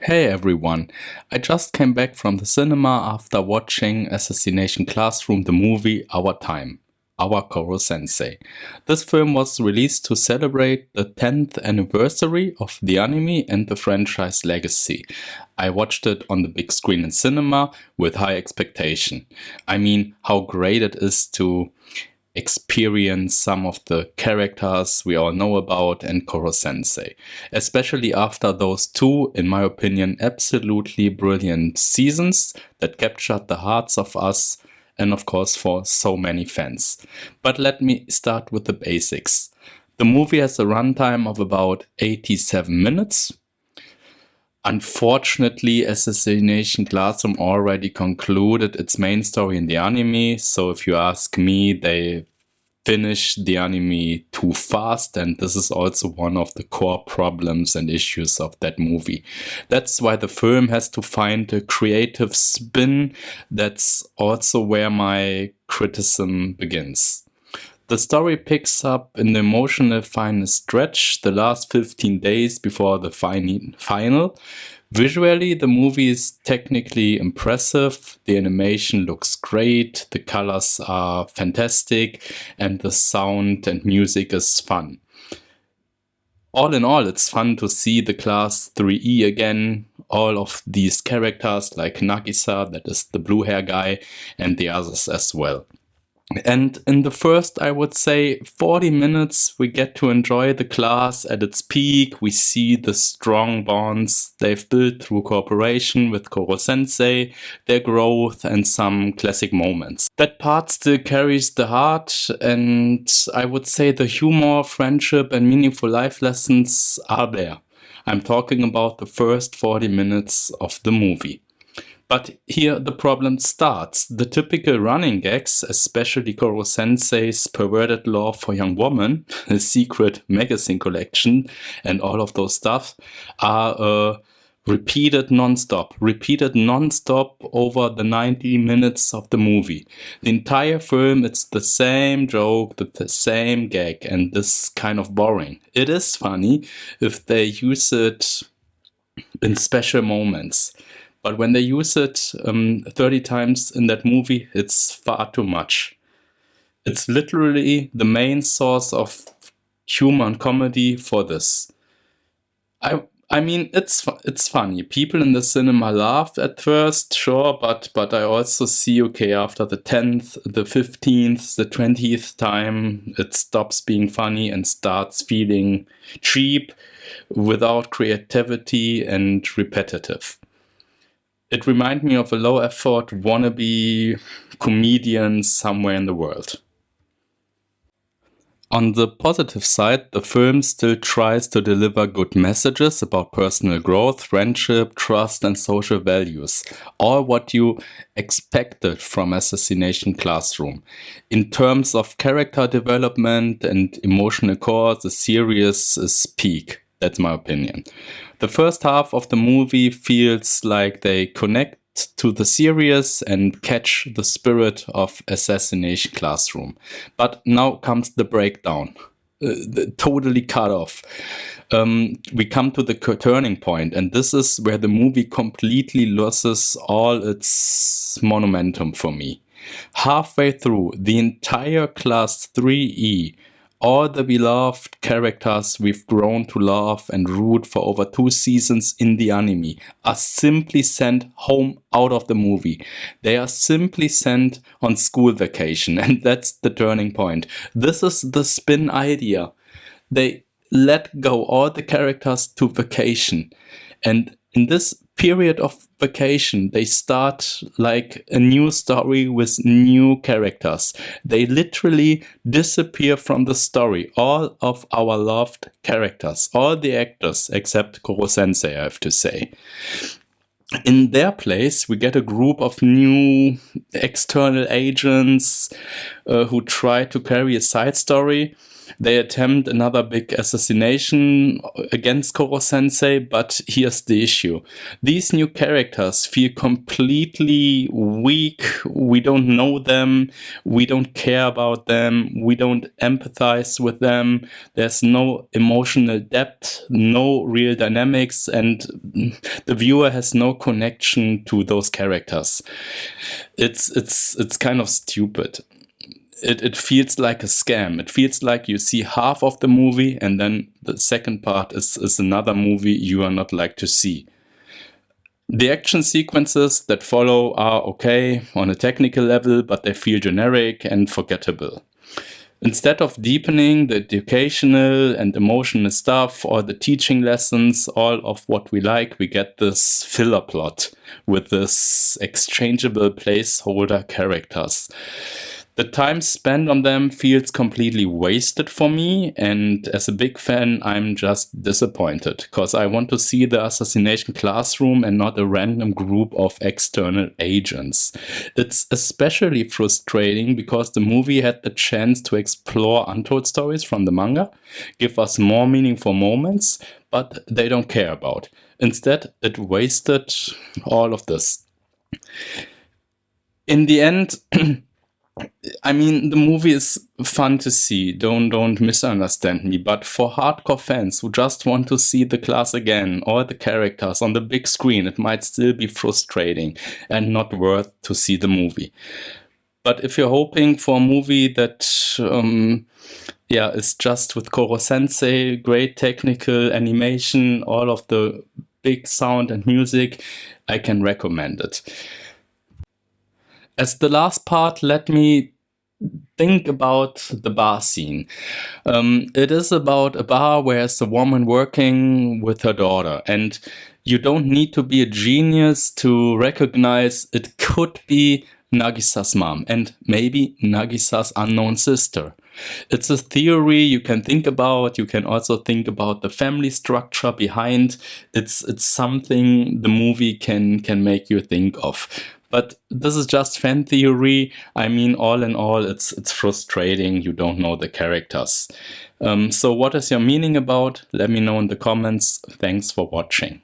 Hey everyone, I just came back from the cinema after watching Assassination Classroom the Movie Our Time, our Koro Sensei. This film was released to celebrate the 10th anniversary of the anime and the franchise legacy. I watched it on the big screen in cinema with high expectation. I mean, how great it is to experience some of the characters we all know about and Koro Sensei, especially after those two, in my opinion, absolutely brilliant seasons that captured the hearts of us and of course for so many fans. But let me start with the basics. The movie has a runtime of about 87 minutes. Unfortunately, Assassination Classroom already concluded its main story in the anime, so if you ask me, they finished the anime too fast, and this is also one of the core problems and issues of that movie. That's why the film has to find a creative spin. That's also where my criticism begins. The story picks up in the emotional final stretch, the last 15 days before the final. Visually, the movie is technically impressive, the animation looks great, the colors are fantastic, and the sound and music is fun. All in all, it's fun to see the Class 3E again, all of these characters like Nagisa, that is the blue hair guy, and the others as well. And in the first, I would say, 40 minutes, we get to enjoy the class at its peak. We see the strong bonds they've built through cooperation with Koro Sensei, their growth, and some classic moments. That part still carries the heart, and I would say the humor, friendship, and meaningful life lessons are there. I'm talking about the first 40 minutes of the movie. But here the problem starts. The typical running gags, especially Koro Sensei's perverted love for young women, a secret magazine collection, and all of those stuff, are repeated non-stop over the 90 minutes of the movie. The entire film, it's the same joke, the same gag, and this kind of boring. It is funny if they use it in special moments. But when they use it 30 times in that movie, it's far too much. It's literally the main source of humor and comedy for this. I mean, it's funny. People in the cinema laughed at first, sure, but I also see, okay, after the 10th, the 15th, the 20th time, it stops being funny and starts feeling cheap, without creativity and repetitive. It reminded me of a low-effort wannabe comedian somewhere in the world. On the positive side, the film still tries to deliver good messages about personal growth, friendship, trust, and social values. All what you expected from Assassination Classroom. In terms of character development and emotional core, the series is peak. That's my opinion. The first half of the movie feels like they connect to the series and catch the spirit of Assassination Classroom. But now comes the breakdown. Totally cut off. We come to the turning point, and this is where the movie completely loses all its momentum for me. Halfway through, the entire Class 3E, all the beloved characters we've grown to love and root for over 2 seasons in the anime are simply sent home out of the movie. They are simply sent on school vacation, and that's the turning point. This is the spin idea. They let go all the characters to vacation, and in this period of vacation, they start like a new story with new characters. They literally disappear from the story. All of our loved characters, all the actors except Koro Sensei, I have to say. In their place, we get a group of new external agents who try to carry a side story. They attempt another big assassination against Koro-sensei, but here's the issue. These new characters feel completely weak. We don't know them. We don't care about them. We don't empathize with them. There's no emotional depth, no real dynamics, and the viewer has no connection to those characters. It's kind of stupid. It feels like a scam. It feels like you see half of the movie and then the second part is another movie you are not like to see. The action sequences that follow are okay on a technical level, but they feel generic and forgettable. Instead of deepening the educational and emotional stuff or the teaching lessons, all of what we like, we get this filler plot with this exchangeable placeholder characters. The time spent on them feels completely wasted for me, and as a big fan, I'm just disappointed, because I want to see the Assassination Classroom and not a random group of external agents. It's especially frustrating because the movie had the chance to explore untold stories from the manga, give us more meaningful moments, but they don't care about. Instead, it wasted all of this. In the end, I mean, the movie is fun to see, don't misunderstand me, but for hardcore fans who just want to see the class again, or the characters on the big screen, it might still be frustrating and not worth to see the movie. But if you're hoping for a movie that is just with Koro-sensei, great technical animation, all of the big sound and music, I can recommend it. As the last part, let me think about the bar scene. It is about a bar where there's a woman working with her daughter, and you don't need to be a genius to recognize it could be Nagisa's mom and maybe Nagisa's unknown sister. It's a theory you can think about. You can also think about the family structure behind. It's something the movie can make you think of. But this is just fan theory. I mean, all in all, it's frustrating. You don't know the characters. So what is your meaning about? Let me know in the comments. Thanks for watching.